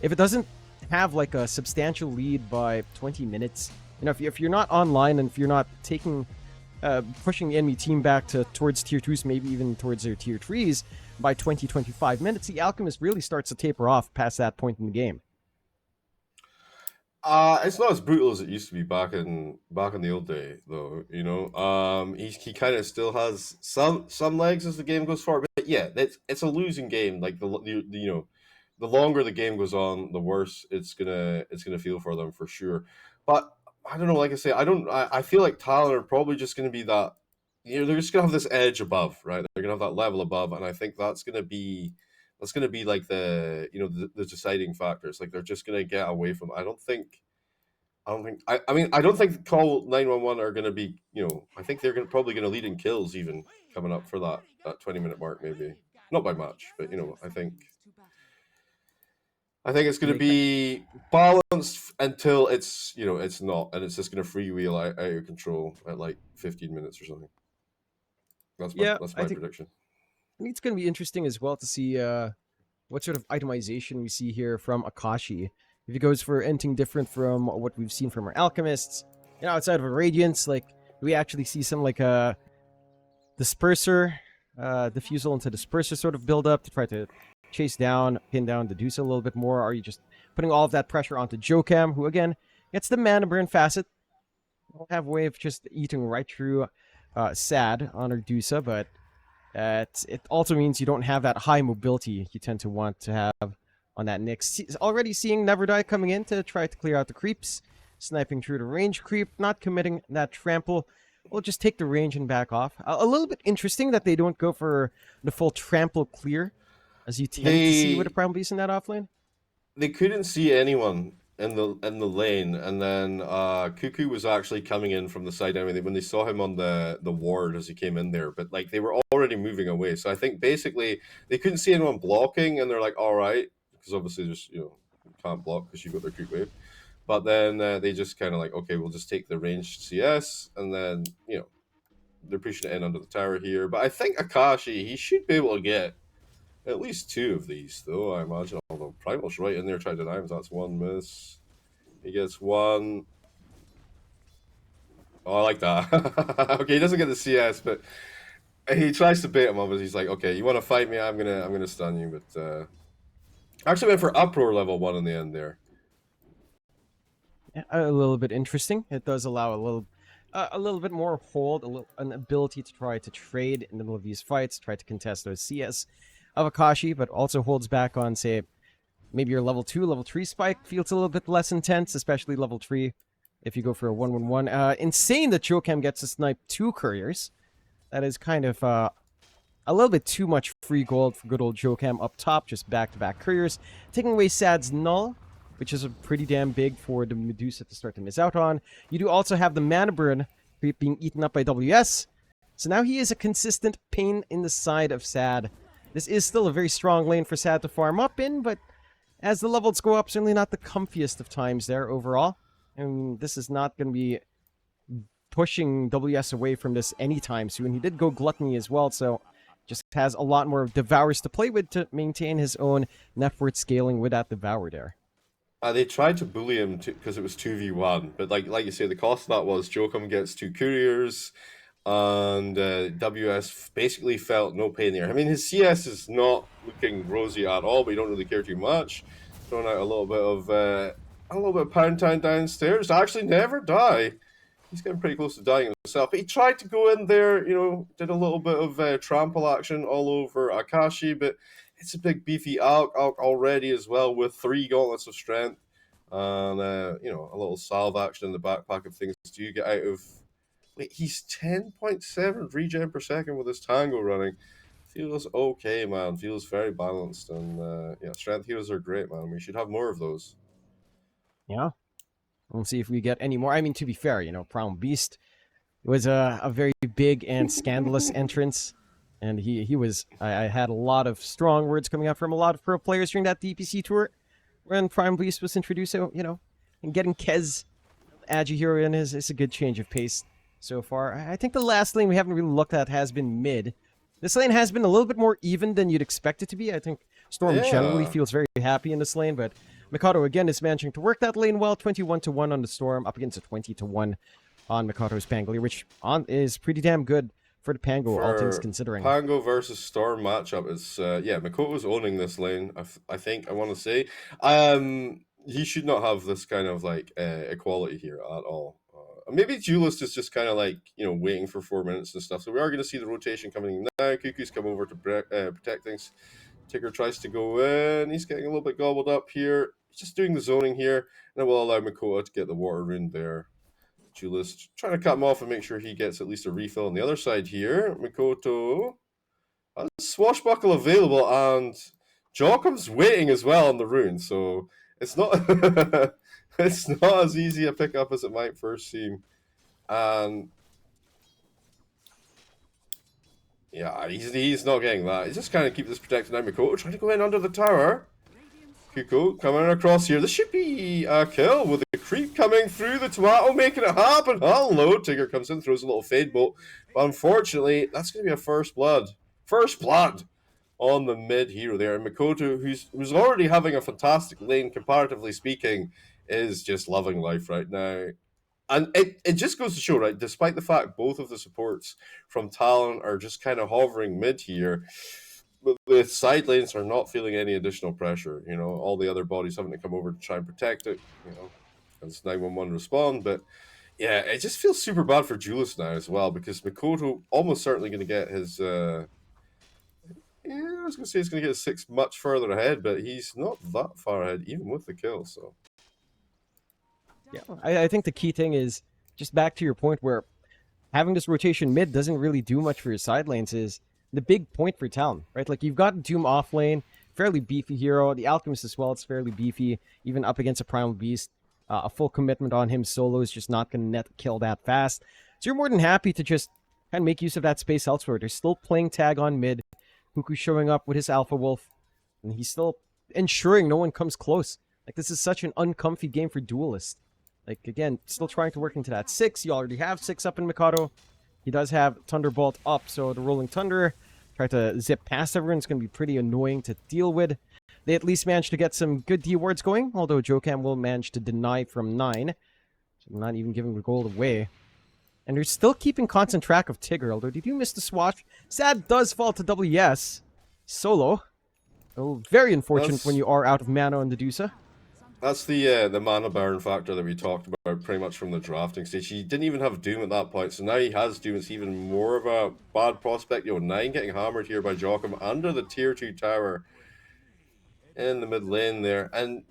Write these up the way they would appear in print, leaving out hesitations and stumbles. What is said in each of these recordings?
if it doesn't have like a substantial lead by 20 minutes, you know, if you're not online and if you're not taking pushing the enemy team back towards tier 2s, maybe even towards their tier 3s by 20-25 minutes, the Alchemist really starts to taper off past that point in the game. It's not as brutal as it used to be back in the old day, though. You know, he kind of still has some legs as the game goes forward. But yeah, it's a losing game. Like you know, the longer the game goes on, the worse it's gonna feel for them for sure. But I don't know. Like I say, I feel like Talon are probably just gonna be that. You know, they're just gonna have this edge above, right? They're gonna have that level above, and I think that's gonna be like the the deciding factor. It's like they're just gonna get away from. I don't think I mean I don't think Call911 are gonna be, you know, I think they're probably gonna lead in kills even coming up for that 20-minute mark, maybe. Not by much, but you know, I think it's gonna be balanced until it's, you know, it's not, and it's just gonna freewheel out of control at like 15 minutes or something. That's my prediction. I think it's going to be interesting as well to see what sort of itemization we see here from Akashi. If he goes for anything different from what we've seen from our Alchemists, you know, outside of a Radiance, like, do we actually see some like a Disperser, Diffusal into Disperser sort of build up to try to chase down, pin down Dedusa a little bit more? Are you just putting all of that pressure onto Jokam, who again gets the mana burn facet? Don't have a way of just eating right through Sad on Redusa, but it also means you don't have that high mobility you tend to want to have on that Nyx. Already seeing Never Die coming in to try to clear out the creeps, sniping through the range creep, not committing that trample. We'll just take the range and back off. A little bit interesting that they don't go for the full trample clear, as you tend to see with a Primal Beast in that offlane. They couldn't see anyone in the lane, and then Cuckoo was actually coming in from the side anyway when they saw him on the ward as he came in there, but like they were already moving away. So I think basically they couldn't see anyone blocking, and they're like, all right, because obviously just, you know, you can't block because you've got their creep wave. But then they just kind of like, okay, we'll just take the ranged CS, and then, you know, they're pushing it in under the tower here. But I think Akashi, he should be able to get at least 2 of these, though, I imagine. Although Primal's right in there trying to deny him. That's 1 miss. He gets 1. Oh, I like that. Okay, he doesn't get the CS, but he tries to bait him up. He's like, okay, you want to fight me? I'm gonna stun you. But actually went for Uproar level 1 in the end there. A little bit interesting. It does allow a little bit more hold, an ability to try to trade in the middle of these fights, try to contest those CS of Akashi, but also holds back on, say, maybe your level 2, level 3 spike feels a little bit less intense, especially level 3 if you go for a 1-1-1. Insane that Jokam gets to snipe 2 couriers. That is kind of a little bit too much free gold for good old Jokam up top, just back-to-back couriers. Taking away Sad's Null, which is pretty damn big for the Medusa to start to miss out on. You do also have the mana burn being eaten up by WS, so now he is a consistent pain in the side of Sad. This is still a very strong lane for Sad to farm up in, but as the levels go up, certainly not the comfiest of times there overall. And this is not going to be pushing WS away from this anytime soon. He did go Gluttony as well, so just has a lot more Devours to play with to maintain his own net worth scaling with that Devour there. They tried to bully him because it was 2v1, but like you say, the cost of that was Jokam gets 2 couriers, and WS basically felt no pain there. I mean, his CS is not looking rosy at all, but you don't really care too much. Throwing out a little bit of pound town downstairs. Actually, Never Die. He's getting pretty close to dying himself. But he tried to go in there, you know, did a little bit of trample action all over Akashi, but it's a big beefy Alk already as well with 3 gauntlets of strength, and you know, a little salve action in the backpack of things do you get out of. Wait, he's 10.7 regen per second with his Tango running. Feels okay, man. Feels very balanced, and yeah, strength heals are great, man. We should have more of those. Yeah. We'll see if we get any more. I mean, to be fair, you know, Primal Beast was a very big and scandalous entrance. And he was, I had a lot of strong words coming out from a lot of pro players during that DPC tour when Primal Beast was introduced. So, you know, and getting Kez Agi Hero in is a good change of pace so far. I think the last lane we haven't really looked at has been mid. This lane has been a little bit more even than you'd expect it to be. I think Storm generally feels very happy in this lane, but Mikado again is managing to work that lane well. 21-1 on the Storm up against a 20-1 on Mikado's Pangolier, which is pretty damn good for the Pango, all things considering. Pango versus Storm matchup is yeah, Makoto's owning this lane. I think I want to say he should not have this kind of like equality here at all. Maybe Duelist is just kind of like, you know, waiting for 4 minutes and stuff. So we are going to see the rotation coming in now. Cuckoo's come over to protect things. Tigger tries to go in. He's getting a little bit gobbled up here. He's just doing the zoning here, and it will allow Makoto to get the water rune there. Duelist trying to cut him off and make sure he gets at least a refill on the other side here. Makoto has Swashbuckle available, and Jockum's waiting as well on the rune, so it's not it's not as easy a pickup as it might first seem. And yeah, he's not getting that. He's just kind of keep this protected now. Makoto trying to go in under the tower. Kuko coming across here. This should be a kill with the creep coming through the tomato, making it happen. Hello, Tigger comes in, throws a little fade bolt. But unfortunately, that's going to be a first blood. First blood on the mid hero there. And Makoto, who's already having a fantastic lane, comparatively speaking, is just loving life right now. And it just goes to show, right, despite the fact both of the supports from Talon are just kind of hovering mid here, the side lanes are not feeling any additional pressure. You know, all the other bodies having to come over to try and protect it, you know, as 911 respond. But yeah, it just feels super bad for Julius now as well, because Makoto almost certainly going to get his I was going to say he's going to get his 6 much further ahead, but he's not that far ahead, even with the kill. So yeah, I think the key thing is just back to your point where having this rotation mid doesn't really do much for your side lanes is the big point for Talon, right? Like, you've got Doom off lane, fairly beefy hero. The Alchemist as well, it's fairly beefy, even up against a Primal Beast. A full commitment on him solo is just not going to net kill that fast. So you're more than happy to just kind of make use of that space elsewhere. They're still playing tag on mid. Huku showing up with his Alpha Wolf, and he's still ensuring no one comes close. Like, this is such an uncomfy game for Duelist. Like, again, still trying to work into that 6. You already have 6 up in Mikado. He does have Thunderbolt up, so the Rolling Thunder, try to zip past everyone. It's going to be pretty annoying to deal with. They at least managed to get some good D wards going, although Jokam will manage to deny from 9. So not even giving the gold away. And they're still keeping constant track of Tigger, although did you miss the swash? Sad does fall to WS. Solo. Oh, very unfortunate when you are out of mana on the Dusa. That's the mana burn factor that we talked about pretty much from the drafting stage. He didn't even have Doom at that point, so now he has Doom. It's even more of a bad prospect. 9 getting hammered here by Jockum under the tier 2 tower in the mid lane there. And,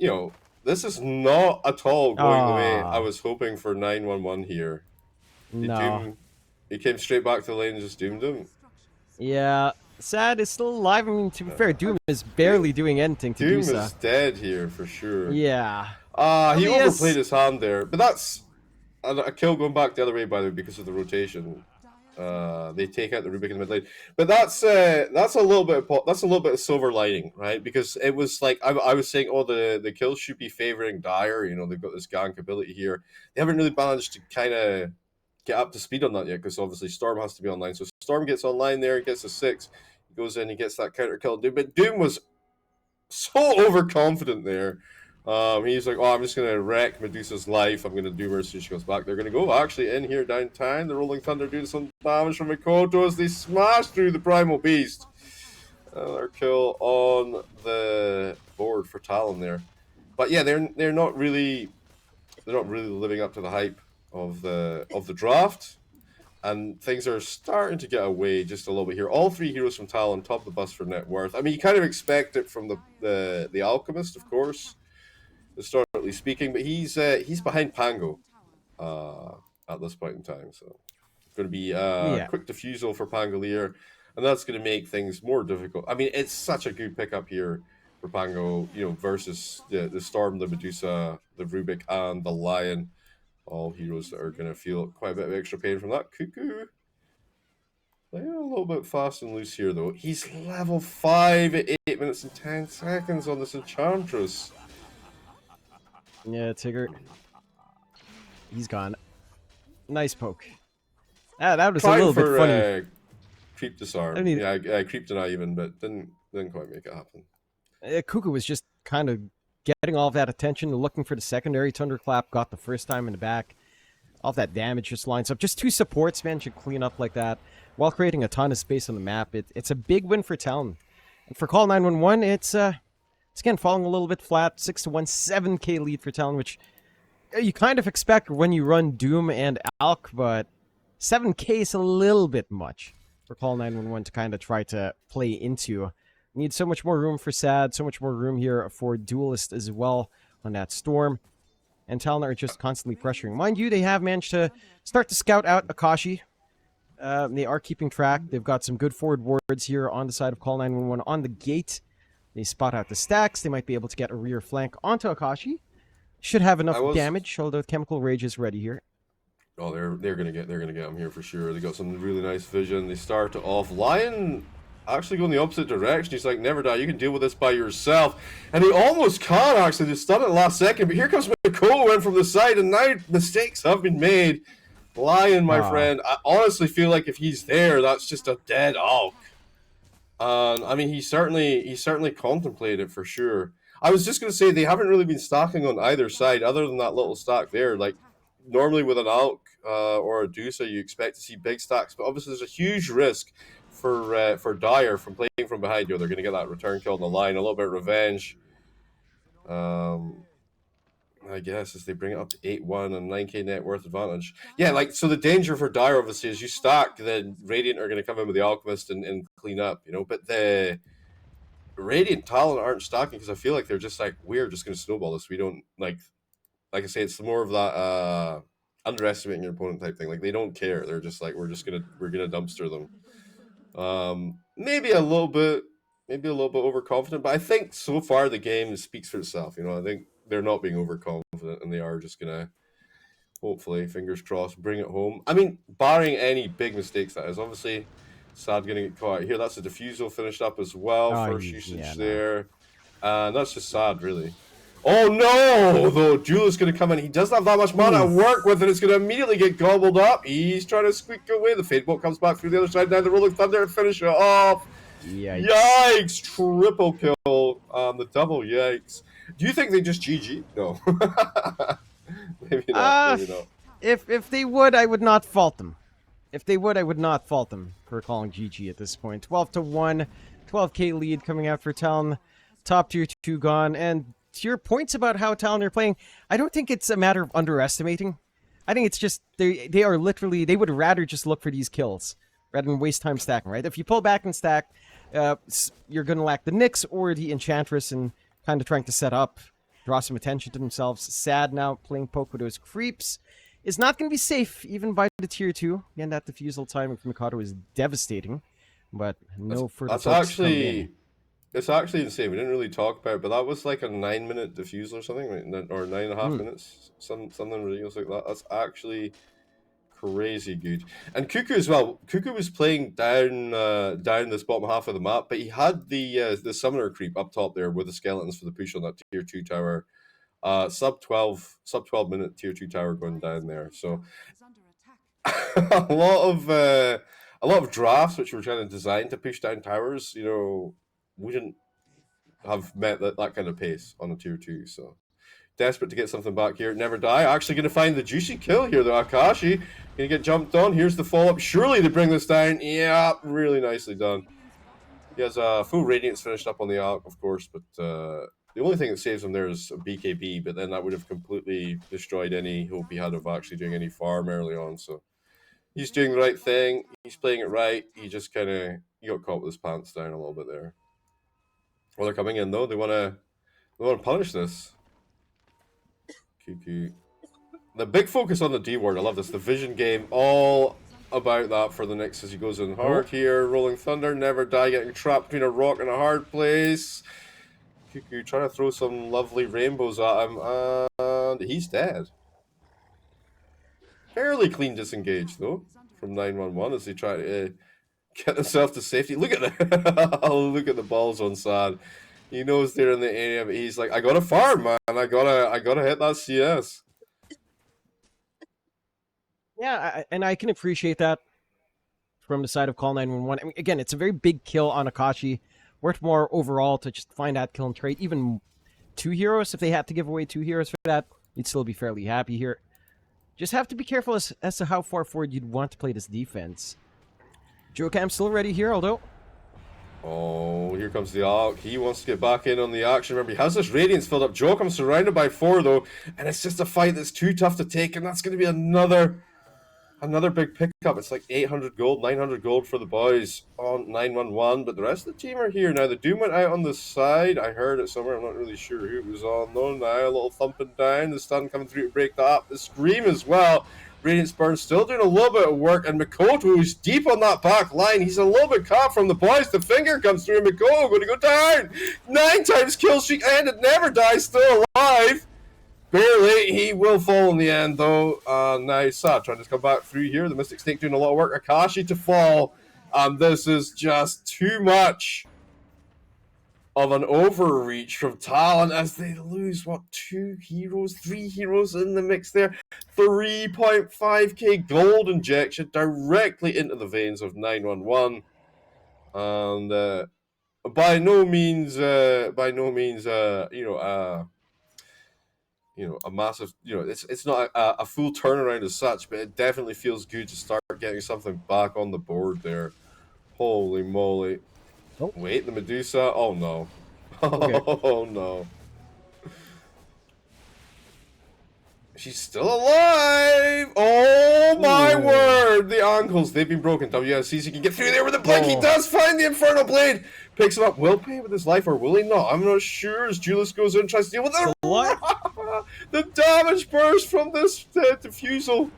this is not at all going the way I was hoping for 911 here. No. He came straight back to the lane and just doomed him. Yeah. Sad is still alive. I mean, to be fair, Doom is barely doing anything to Doom do so. is dead here for sure. Yeah. He overplayed his hand there, but that's a kill going back the other way, by the way, because of the rotation. They take out the Rubik in the mid lane, but that's a little bit of silver lining, right? Because it was like I was saying, the kills should be favoring Dire. They've got this gank ability here. They haven't really managed to kind of get up to speed on that yet, because obviously Storm has to be online. So Storm gets online there, he gets a 6, he goes in, he gets that counter kill. But Doom was so overconfident there. He's like, I'm just gonna wreck Medusa's life. I'm gonna do Mercy. She goes back. They're gonna go actually in here downtown. The Rolling Thunder doing some damage from Mikoto as they smash through the Primal Beast. Another kill on the board for Talon there. But yeah, they're not really living up to the hype of the draft, and things are starting to get away just a little bit here. All 3 heroes from Talon top the bus for net worth. I mean, you kind of expect it from the Alchemist, of course, historically speaking, but he's behind Pango at this point in time, so it's going to be quick defusal for Pangolier, and that's going to make things more difficult. I mean, it's such a good pickup here for Pango, versus the Storm, the Medusa, the Rubik, and the Lion. All heroes that are going to feel quite a bit of extra pain from that. Cuckoo, they're a little bit fast and loose here, though. He's level 5 at 8 minutes and 10 seconds on this Enchantress. Yeah, Tigger. He's gone. Nice poke. That was a little bit funny. Creep disarm. I creep deny even, but didn't quite make it happen. Cuckoo was just kind of getting all of that attention, looking for the secondary thunderclap, got the first time in the back. All of that damage just lines up. Just 2 supports, man, should clean up like that while creating a ton of space on the map. It's a big win for Talon. And for Call911, it's again falling a little bit flat. 6-1, 7k lead for Talon, which you kind of expect when you run Doom and Alk, but 7k is a little bit much for Call911 to kind of try to play into. Need so much more room for Sad, so much more room here for Duelist as well on that Storm. And Talon are just constantly pressuring. Mind you, they have managed to start to scout out Akashi. They are keeping track. They've got some good forward wards here on the side of Call911 on the gate. They spot out the stacks. They might be able to get a rear flank onto Akashi. Should have enough damage, although Chemical Rage is ready here. Oh, they're gonna get him here for sure. They got some really nice vision. They start off. Lion actually going the opposite direction. He's like, never die, you can deal with this by yourself. And he almost can actually, just done it last second, but here comes Mikola in from the side, and now mistakes have been made. Lion, my friend, I honestly feel like if he's there, that's just a dead Alk. I mean, he certainly contemplated it for sure. I was just gonna say they haven't really been stacking on either side, other than that little stack there. Like normally with an Alk or a Dusa, you expect to see big stacks, but obviously there's a huge risk for Dyer from playing from behind. They're going to get that return kill on the line, a little bit of revenge. I guess as they bring it up to 8-1 and 9k net worth advantage. Yeah, like so the danger for Dyer obviously is you stack, then Radiant are going to come in with the Alchemist and clean up, you know. But the Radiant Talon aren't stacking because I feel like they're just like, we're just going to snowball this. We don't like I say, it's more of that underestimating your opponent type thing. Like they don't care. They're just like, we're gonna dumpster them. Maybe a little bit overconfident, but I think so far the game speaks for itself. You know, I think they're not being overconfident, and they are just gonna, hopefully, fingers crossed, bring it home. I mean, barring any big mistakes, that is. Obviously, Sad gonna get caught out here. That's a defusal finished up as well. First usage there. And that's just Sad, really. Oh no! Though Duelist's gonna come in. He doesn't have that much mana to work with, and it's gonna immediately get gobbled up. He's trying to squeak away. The Fade Bolt comes back through the other side. Now the Rolling Thunder to finish it off. Yikes! Triple kill. The double yikes. Do you think they just GG? No. Maybe not. Maybe not. If they would, I would not fault them. If they would, I would not fault them for calling GG at this point. 12-1, 12k lead coming out for Talon. Top tier 2 gone, and to your points about how Talon are playing, I don't think it's a matter of underestimating. I think it's just they are literally, they would rather just look for these kills rather than waste time stacking, right? If you pull back and stack, you're going to lack the Nyx or the Enchantress and kind of trying to set up, draw some attention to themselves. Sad now playing poke with those creeps is not going to be safe even by the tier 2. Again, that defusal timing from Mikado is devastating, but no further. It's actually insane. We didn't really talk about it, but that was like a 9-minute defusal or something, right? Or 9.5 minutes, something ridiculous like that. That's actually crazy good. And Cuckoo as well. Cuckoo was playing down this bottom half of the map, but he had the summoner creep up top there with the skeletons for the push on that tier 2 tower. Sub 12 minute tier 2 tower going down there. So a lot of drafts which were trying to design to push down towers, you know, wouldn't have met that kind of pace on a tier 2, so desperate to get something back here. Never die. Actually going to find the juicy kill here, though. Akashi going to get jumped on. Here's the follow-up. Surely they bring this down. Yeah, really nicely done. He has a full Radiance finished up on the Arc, of course, but the only thing that saves him there is a BKB, but then that would have completely destroyed any hope he had of actually doing any farm early on, so he's doing the right thing. He's playing it right. He just kind of got caught with his pants down a little bit there. Well, they're coming in though. They want to punish this. Cuckoo. The big focus on the D word. I love this. The vision game, all about that for the Nyx as he goes in hard here. Rolling Thunder, never die, getting trapped between a rock and a hard place. Cuckoo trying to throw some lovely rainbows at him, and he's dead. Fairly clean disengage though from 911 as they try to get himself to safety. Look at that. Look at the balls on Sad. He knows they're in the area, but he's like, I gotta farm, man. I gotta hit that CS. Yeah, and I can appreciate that from the side of Call911. I mean, again, it's a very big kill on Akashi. Worth more overall to just find that kill and trade. Even 2 heroes. If they had to give away 2 heroes for that, you'd still be fairly happy here. Just have to be careful as to how far forward you'd want to play this defense. Jocam's still ready here, although... Oh, here comes the Arc. He wants to get back in on the action. Remember, he has this Radiance filled up. Jocam's surrounded by 4, though, and it's just a fight that's too tough to take, and that's going to be another big pickup. It's like 800 gold, 900 gold for the boys on 911, but the rest of the team are here. Now, the Doom went out on the side. I heard it somewhere. I'm not really sure who it was on, though. Now, a little thumping down. The stun coming through to break that up. The Scream as well. Radiance Burn still doing a little bit of work, and Mikoto, who's deep on that back line, he's a little bit caught from the boys. The finger comes through, and Mikoto going to go down. 9 times kill streak, and it never dies, still alive. Barely. He will fall in the end, though. Now, Sad trying to come back through here. The Mystic Snake doing a lot of work. Akashi to fall. This is just too much of an overreach from Talon as they lose, what, 2 heroes, 3 heroes in the mix there. 3.5k gold injection directly into the veins of 911. And by no means, a massive, it's not a full turnaround as such, but it definitely feels good to start getting something back on the board there. Holy moly. Oh. Wait, the Medusa. Oh, no. Okay. Oh, no. She's still alive! Oh, my word! The ankles, they've been broken. WSCC can get through there with a blink. He does find the Infernal Blade. Picks him up. Will pay with his life, or will he not? I'm not sure as Julius goes in and tries to deal with it. The damage burst from this diffusal.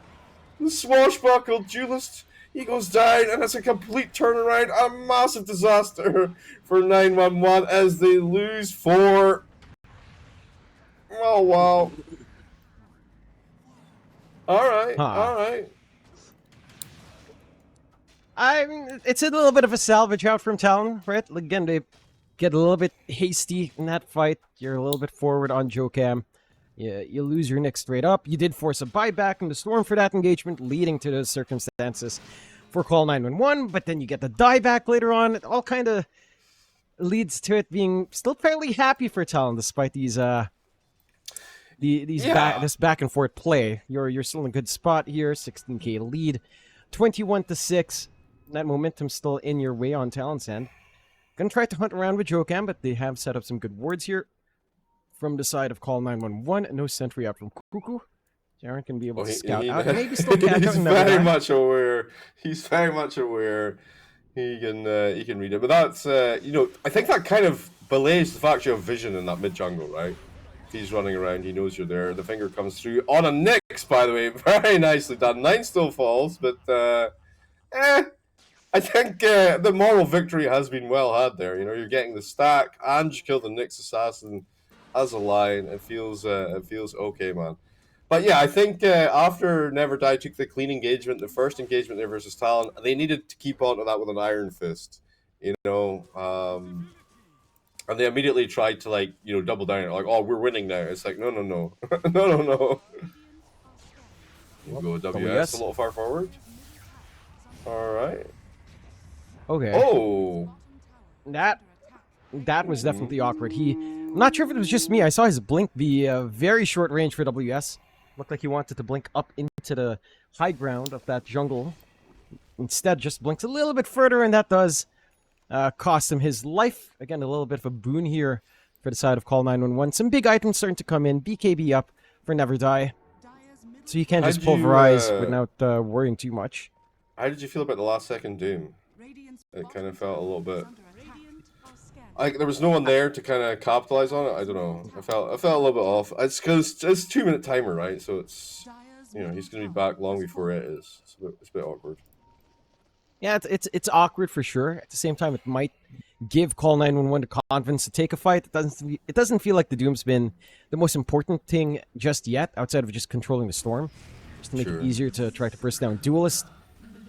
The swashbuckled Julius. He goes down, and it's a complete turnaround. A massive disaster for 911 as they lose 4. Oh, wow. All right, all right. I mean, it's a little bit of a salvage out from Talon, right? Again, they get a little bit hasty in that fight. You're a little bit forward on Jocam. You lose your Nick straight up. You did force a buyback in the Storm for that engagement, leading to those circumstances for Call911, but then you get the dieback later on. It all kind of leads to it being still fairly happy for Talon, despite these this back and forth play. You're still in a good spot here. 16k lead, 21-6. That momentum's still in your way on Talon's end. Gonna try to hunt around with Jocam, but they have set up some good wards here. From the side of Call911, no sentry out from Cuckoo. Jaren can be able to scout out. Maybe still catch he's out. very much aware. He's very much aware. He can read it, but that's I think that kind of belays the fact you have vision in that mid jungle, right? If he's running around, he knows you're there. The finger comes through on a Nyx, by the way, very nicely done. 9 still falls, but I think the moral victory has been well had there. You're getting the stack, and you killed the Nyx assassin as a line. It feels okay, man. But yeah, I think after Never Die took the clean engagement, the first engagement there versus Talon, they needed to keep on to that with an iron fist, and they immediately tried to double down, like, oh, we're winning now. It's like, no, no. You go WS a little far forward. All right. Okay. Oh. That was definitely awkward. I'm not sure if it was just me. I saw his blink be very short range for WS. Looked like he wanted to blink up into the high ground of that jungle. Instead, just blinks a little bit further, and that does cost him his life. Again, a little bit of a boon here for the side of Call911. Some big items starting to come in. BKB up for Never Die. So you can't just pulverize without worrying too much. How did you feel about the last second Doom? It kind of felt a little bit... there was no one there to kind of capitalize on it. I don't know. I felt a little bit off. It's because it's a 2-minute timer, right? So it's, he's going to be back long before it is. It's a bit awkward. Yeah, it's awkward for sure. At the same time, it might give Call911 the confidence to take a fight. It doesn't feel like the Doom's been the most important thing just yet, outside of just controlling the Storm, just to make it easier to try to burst down Duelist.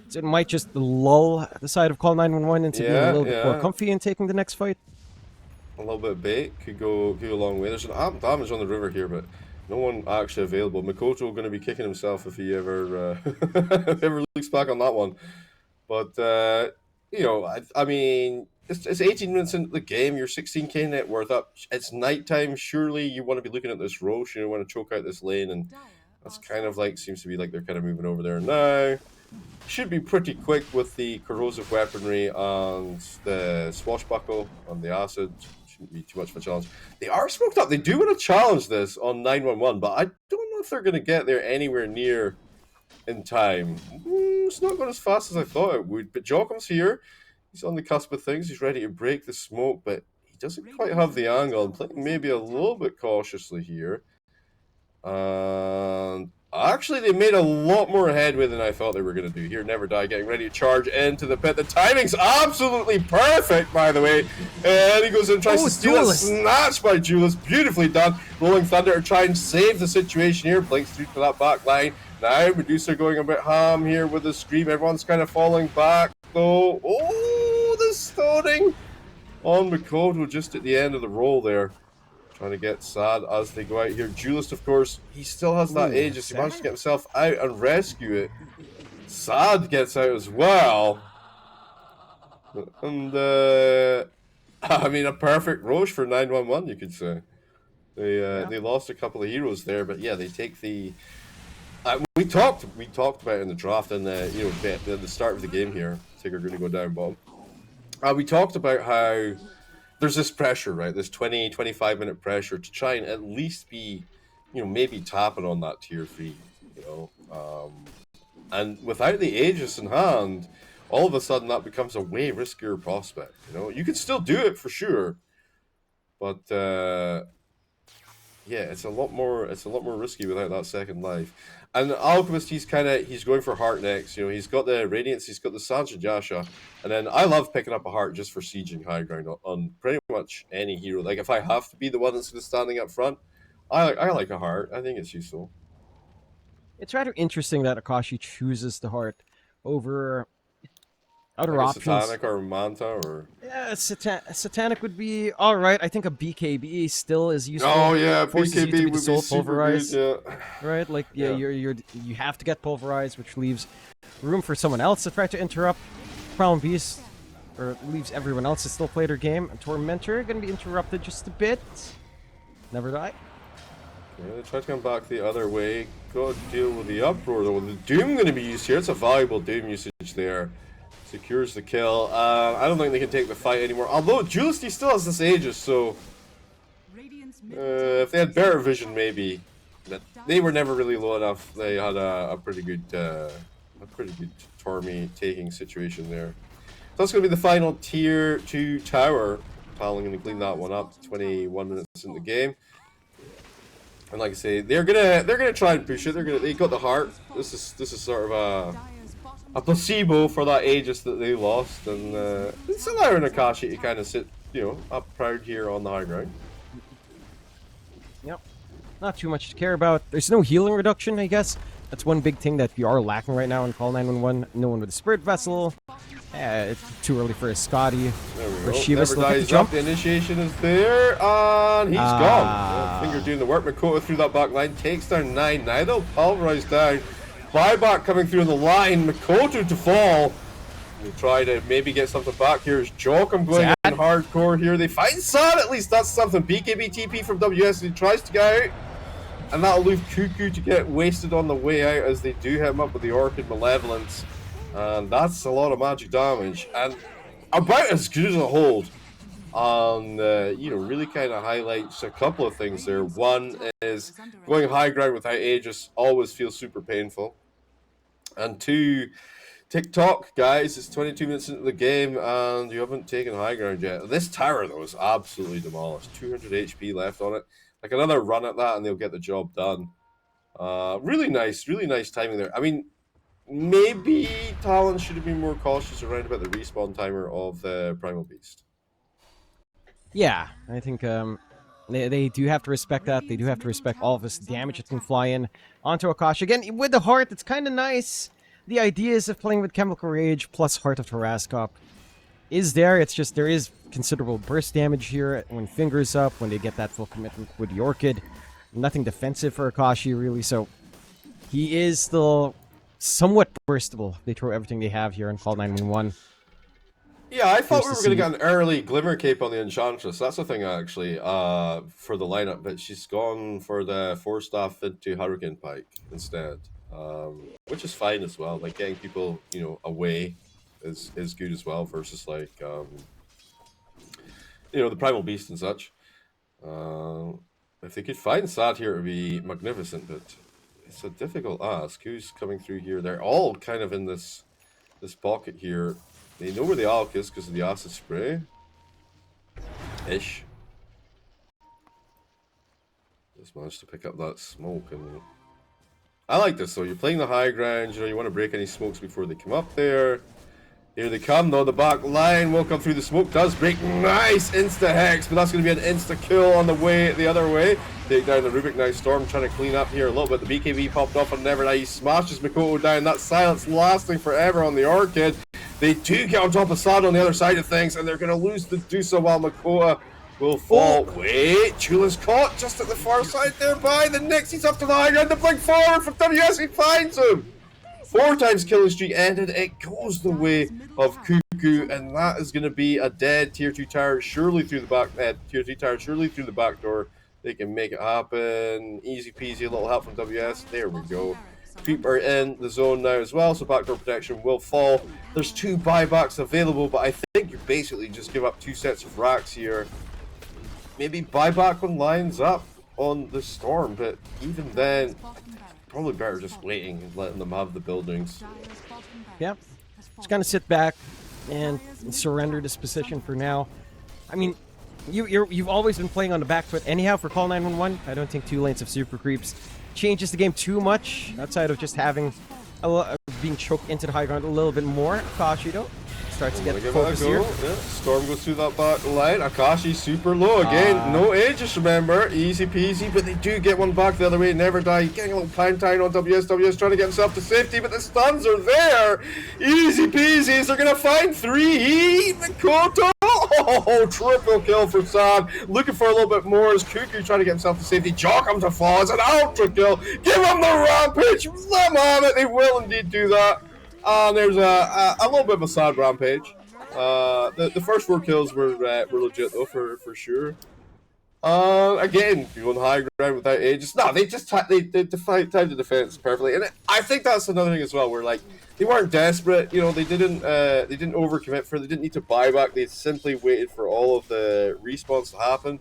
So it might just lull the side of Call911 into being a little bit more comfy in taking the next fight. A little bit of bait could go a long way. There's an amp damage on the river here, but no one actually available. Mikoto going to be kicking himself if he ever ever looks back on that one. But I mean, it's 18 minutes into the game. You're 16k net worth up. It's nighttime. Surely you want to be looking at this Roche. You want to choke out this lane, and that's kind of like seems to be like they're kind of moving over there now. Should be pretty quick with the corrosive weaponry and the swashbuckle and the acid. Shouldn't be too much of a challenge. They are smoked up. They do want to challenge this on 911, but I don't know if they're going to get there anywhere near in time. It's not going as fast as I thought it would. But Jockum's here. He's on the cusp of things. He's ready to break the smoke, but he doesn't quite have the angle. I'm playing maybe a little bit cautiously here. And actually, they made a lot more headway than I thought they were going to do here. Never Die getting ready to charge into the pit. The timing's absolutely perfect, by the way. And he goes in and tries to steal it. Snatched by Julius. Beautifully done. Rolling Thunder to try and save the situation here. Blinks through to that back line. Now, Medusa going a bit ham here with the scream. Everyone's kind of falling back, though. Oh, the stoning on Mikoto just at the end of the roll there. Trying to get Sad as they go out here. Duelist, of course, he still has that Aegis. He managed to get himself out and rescue it. Sad gets out as well. And, I mean, a perfect Roche for 911, you could say. They lost a couple of heroes there, but yeah, they take the... we talked about it in the draft and at the start of the game here. I think we're going to go down bottom. We talked about how there's this pressure, right? This 20-25 minute pressure to try and at least be, maybe tapping on that tier 3, and without the Aegis in hand, all of a sudden that becomes a way riskier prospect. You can still do it for sure, but yeah, it's a lot more risky without that second life. And Alchemist, he's going for heart next. He's got the Radiance, he's got the Sancha Jasha, and then I love picking up a heart just for sieging high ground on pretty much any hero. Like if I have to be the one that's standing up front, I like a heart. I think it's useful. It's rather interesting that Akashi chooses the heart over other options. Satanic or Manta or... Yeah, Satanic would be alright. I think a BKB still is useful. Oh yeah, forces BKB you to be would be soul super pulverized. good, yeah. Right? Like, yeah, you have to get pulverized, which leaves room for someone else to try to interrupt Crown Beast, or leaves everyone else to still play their game. And Tormentor going to be interrupted just a bit. Never Die. Yeah, they try to come back the other way. Got to deal with the uproar though. The Doom going to be used here. It's a valuable Doom usage there. Secures the kill. I don't think they can take the fight anymore. Although Julius still has this Aegis, so if they had better vision, maybe. But they were never really low enough. They had a pretty good Tormy taking situation there. So that's going to be the final tier 2 tower. Talon going to clean that one up. 21 minutes in the game. And like I say, they're gonna try and push it. They got the heart. This is sort of a placebo for that Aegis that they lost, and it's allowing Akashi to kind of sit, up proud here on the high ground. Yep. Not too much to care about. There's no healing reduction, I guess. That's one big thing that you are lacking right now in Call911. No one with a Spirit Vessel. It's too early for a Scotty. There we Or go. Shiva Never still get the dies jump. up. The initiation is there, and he's gone. Finger doing the work. Makota through that back line, takes down 9. Now they'll pulverize down. Buyback coming through the line. Makoto to fall. They try to maybe get something back. Here's Jockum going in hardcore here. They find Sad, at least that's something. BKB TP from WS. He tries to get out. And that'll leave Cuckoo to get wasted on the way out as they do hit him up with the Orchid Malevolence. And that's a lot of magic damage. And about as good as a hold. And, really kind of highlights a couple of things there. One is going high ground without Aegis always feels super painful. And 2, TikTok, guys, it's 22 minutes into the game and you haven't taken high ground yet. This tower, though, is absolutely demolished. 200 HP left on it. Like another run at that and they'll get the job done. Really nice timing there. I mean, maybe Talon should have been more cautious around about the respawn timer of the Primal Beast. Yeah, I think they do have to respect that. They do have to respect all of this damage that can fly in onto Akashi. Again, with the heart, it's kind of nice. The ideas of playing with Chemical Rage plus Heart of Tarascop is there. It's just there is considerable burst damage here when Fingers up, when they get that full commitment with the Orchid. Nothing defensive for Akashi, really, so he is still somewhat burstable. They throw everything they have here on Call911. Yeah, I thought Curious we to were going to see. get an early Glimmer Cape on the Enchantress. That's the thing, actually, for the lineup. But she's gone for the 4-staff into Hurricane Pike instead, which is fine as well. Like, getting people, you know, away is good as well versus, like, you know, the Primal Beast and such. If they could find Sad here, it would be magnificent, but it's a difficult ask. Who's coming through here? They're all kind of in this pocket here. They know where the Alk is because of the acid spray. Ish. Just managed to pick up that smoke, and I like this though. You're playing the high ground, you know, you want to break any smokes before they come up there. Here they come though, the back line will come through, the smoke does break. Nice insta hex, but that's going to be an insta kill on the way the other way. Take down the Rubik. Now Storm trying to clean up here a little bit. The BKB popped off on Never Die. He smashes Mikoto down. That silence lasting forever on the Orchid. They do get on top of Sad on the other side of things, and they're going to lose the Dusa while Mikoto will fall. Oh. Wait, Chula's caught just at the far side there by the Nyx. He's up to the high ground. The blink forward from WS. He finds him. 4 times killing streak ended. It goes the way of Cuckoo, and that is going to be a dead tier 2 tower, surely through the back. Tier 3 tower, surely through the back door. They can make it happen. Easy peasy, a little help from WS. There we go. Creeper in the zone now as well, so backdoor protection will fall. There's 2 buybacks available, but I think you basically just give up 2 sets of racks here. Maybe buyback when lines up on the Storm, but even then, probably better just waiting and letting them have the buildings. Yep. Just kind of sit back and surrender this position for now. I mean, you've always been playing on the back foot anyhow for Call911. I don't think 2 lanes of super creeps changes the game too much, outside of just having being choked into the high ground a little bit more. Akashi though starts to get focused here. Yeah. Storm goes through that back line. Akashi super low again. No ages, remember. Easy peasy, but they do get one back the other way. Never Die. Getting a little time time on WS. WS trying to get himself to safety, but the stuns are there. Easy peasy. They're going to find 3. Mikoto. Oh, triple kill for Sad. Looking for a little bit more as Cuckoo trying to get himself to safety. Jock him to fall. It's an ultra kill. Give him the rampage. Let them have it. They will indeed do that. There's a little bit of a Sad rampage. The first 4 kills were legit though, for sure. Again, going high ground without ages. No, they just timed the defense perfectly, and I think that's another thing as well. Where like they weren't desperate, you know, they didn't overcommit they didn't need to buy back. They simply waited for all of the respawns to happen,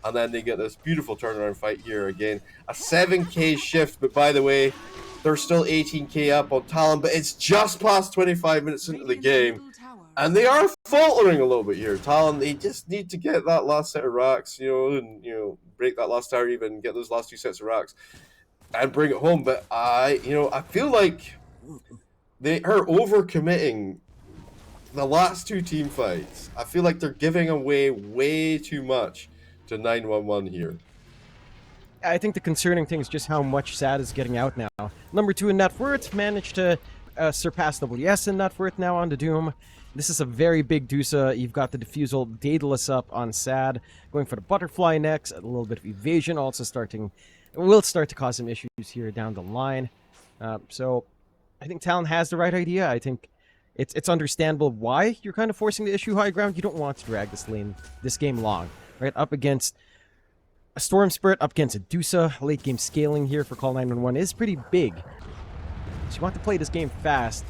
and then they get this beautiful turnaround fight here again. A 7k shift, but by the way, they're still 18k up on Talon, but it's just past 25 minutes into the game, and they are faltering a little bit here. Talon, they just need to get that last set of racks, you know, and break that last tower even, get those last 2 sets of racks, and bring it home. But I feel like they are overcommitting the last 2 team fights. I feel like they're giving away way too much to 911 here. I think the concerning thing is just how much Sad is getting out now. Number 2 in net worth, managed to surpass WS in net worth now on the Doom. This is a very big Dusa. You've got the Diffusal Daedalus up on Sad, going for the Butterfly next, a little bit of evasion also will start to cause some issues here down the line. So I think Talon has the right idea. I think it's understandable why you're kind of forcing the issue high ground. You don't want to drag this game long, right? Up against a Storm Spirit, up against a Dusa. Late game scaling here for Call911 is pretty big. So you want to play this game fast.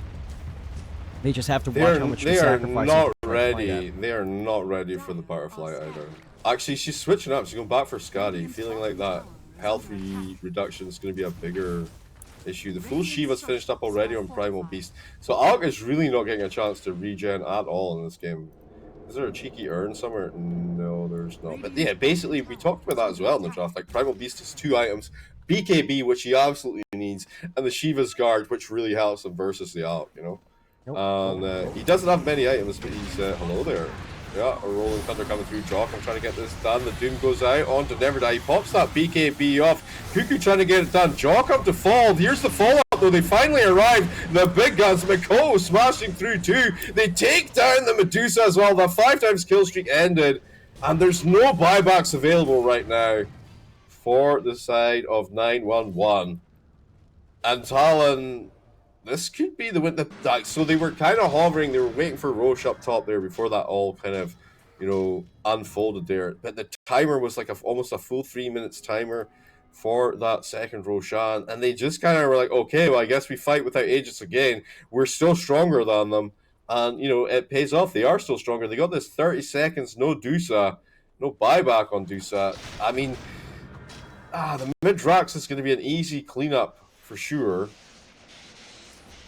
They just have to watch how much they are not ready. They are not ready for the Butterfly either. Actually, she's switching up. She's going back for Skadi, feeling like that health reduction is going to be a bigger issue. The full Shiva's finished up already on Primal Beast, so Alk is really not getting a chance to regen at all in this game. Is there a cheeky urn somewhere? No, there's not. But yeah, basically, we talked about that as well in the draft. Like, Primal Beast has 2 items. BKB, which he absolutely needs, and the Shiva's Guard, which really helps him versus the Alk, you know? And he doesn't have many items, but he's... hello there. Yeah, a Rolling Thunder coming through. Jock, I'm trying to get this done. The Doom goes out onto Never Die. He pops that BKB off. Cuckoo trying to get it done. Jock up to fall. Here's the follow-up, though. They finally arrive. The big guns. Mikoto smashing through too. They take down the Medusa as well. The 5 times kill streak ended. And there's no buybacks available right now for the side of 911. And Talon this could be the win. So they were kind of hovering. They were waiting for Roche up top there before that all kind of, unfolded there. But the timer was like almost a full 3 minutes timer for that second Roshan, and they just kind of were like, okay, well, I guess we fight without Aegis again. We're still stronger than them, and it pays off. They are still stronger. They got this 30 seconds, no Dusa, no buyback on Dusa. I mean, the mid-Drax is going to be an easy cleanup for sure.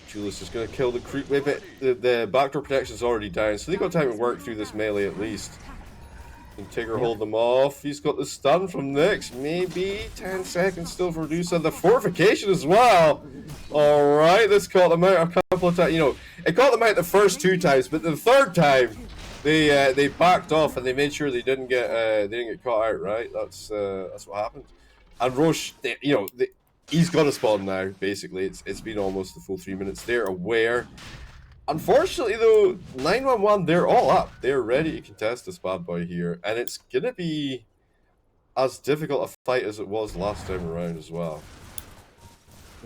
Julius is going to kill the creep wave, but the backdoor protection is already down, so they got time to work through this melee at least. Can Tigger hold them off? He's got the stun from Nyx. Maybe 10 seconds still for Dusa. The fortification as well. All right, this caught them out a couple of times. It caught them out the first 2 times, but the third time they backed off and they made sure they didn't get caught out. Right, that's what happened. And Roche, he's got a spawn now, basically. It's been almost the full 3 minutes. They're aware. Unfortunately, though, 911, they're all up. They're ready to contest this bad boy here. And it's going to be as difficult a fight as it was last time around as well.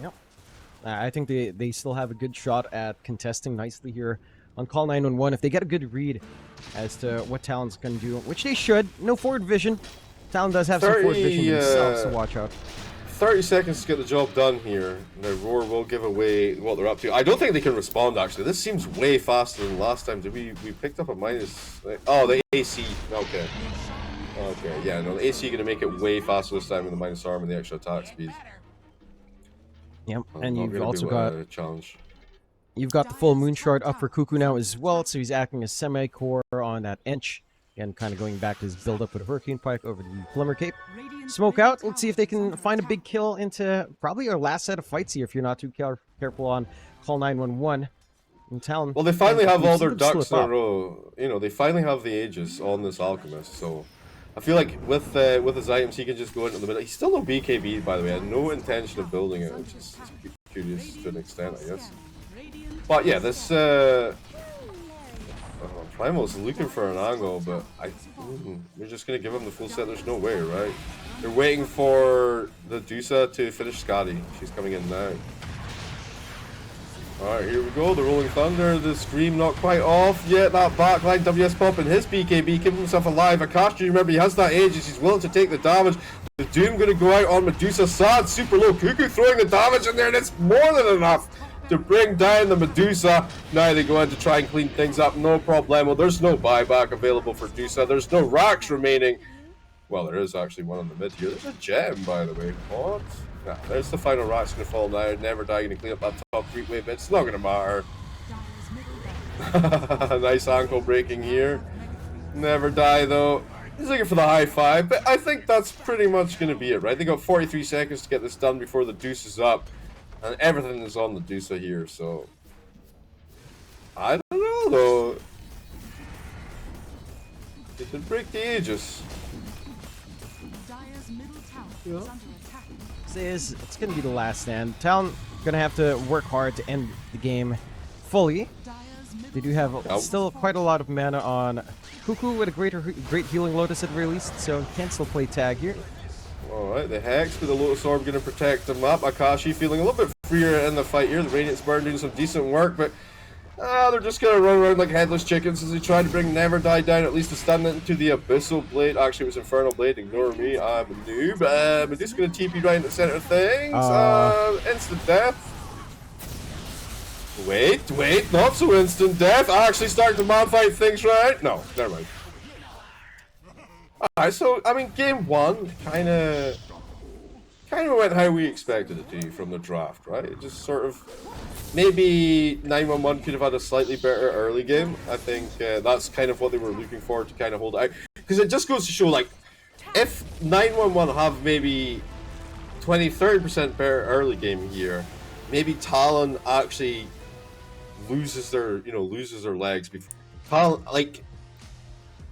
Yep. I think they still have a good shot at contesting nicely here on Call911. If they get a good read as to what Talon's going to do, which they should. No forward vision. Talon does have some forward vision themselves, so watch out. 30 seconds to get the job done here. Now Roar will give away what they're up to. I don't think they can respond, actually. This seems way faster than last time. Did we picked up a minus? Oh, the AC. Okay. Okay, yeah, no, the AC going to make it way faster this time with the minus arm and the extra attack speed. Yep, and you've also got a challenge. You've got the full Moonshard up for Cuckoo now as well, so he's acting as semi-core on that Ench. Again, kind of going back to his build-up with a Hurricane Pike over the Glimmer Cape. Smoke out. Let's see if they can find a big kill into probably our last set of fights here if you're not too careful on Call911. And Talon. Well, they finally have all their ducks in a row. They finally have the Aegis on this Alchemist, so I feel like with his items, he can just go into the middle. He's still no BKB, by the way. I had no intention of building it, which is curious to an extent, I guess. But yeah, this Primal's looking for an angle, but we're just gonna give him the full set. There's no way, right? They're waiting for the Dusa to finish Scotty. She's coming in now. Alright, here we go. The Rolling Thunder, the Scream not quite off yet. That backline, WS popping his BKB, keeping himself alive. Akash, remember, he has that Aegis. He's willing to take the damage. The Doom going to go out on Medusa. Sad, super low. Cuckoo throwing the damage in there, and it's more than enough to bring down the Medusa. Now they go in to try and clean things up. No problemo. There's no buyback available for Dusa. There's no racks remaining. Well, there is actually one in the mid here. There's a gem, by the way. What? Nah, there's the final rack's going to fall now. Never Die going to clean up that top creep wave. It's not going to matter. Nice ankle breaking here. Never Die, though. He's looking for the high five, but I think that's pretty much going to be it, right? They got 43 seconds to get this done before the deuce is up. And everything is on the Dusa here, so I don't know though. They did break the Aegis. It's going to be the last stand. Talon going to have to work hard to end the game fully. They do have still quite a lot of mana on Cuckoo with a great healing Lotus at the very least, so he can still play tag here. Alright, the Hex with the Lotus Orb going to protect him up. Akashi feeling a little bit freer in the fight here. The Radiant's Burn doing some decent work, but they're just going to run around like headless chickens as they try to bring Never Die down, at least to stun it into the Abyssal Blade. Actually, it was Infernal Blade. Ignore me, I'm a noob. Medusa's going to TP right in the center of things. Instant death. Wait, not so instant death. Actually starting to man fight things right. No, never mind. Alright, so, I mean, game one kind of went how we expected it to from the draft, right? It just sort of, maybe 911 could have had a slightly better early game. I think that's kind of what they were looking for to kind of hold out. Because it just goes to show, like, if 911 have maybe 20-30% better early game here, maybe Talon actually loses their legs. Talon, like,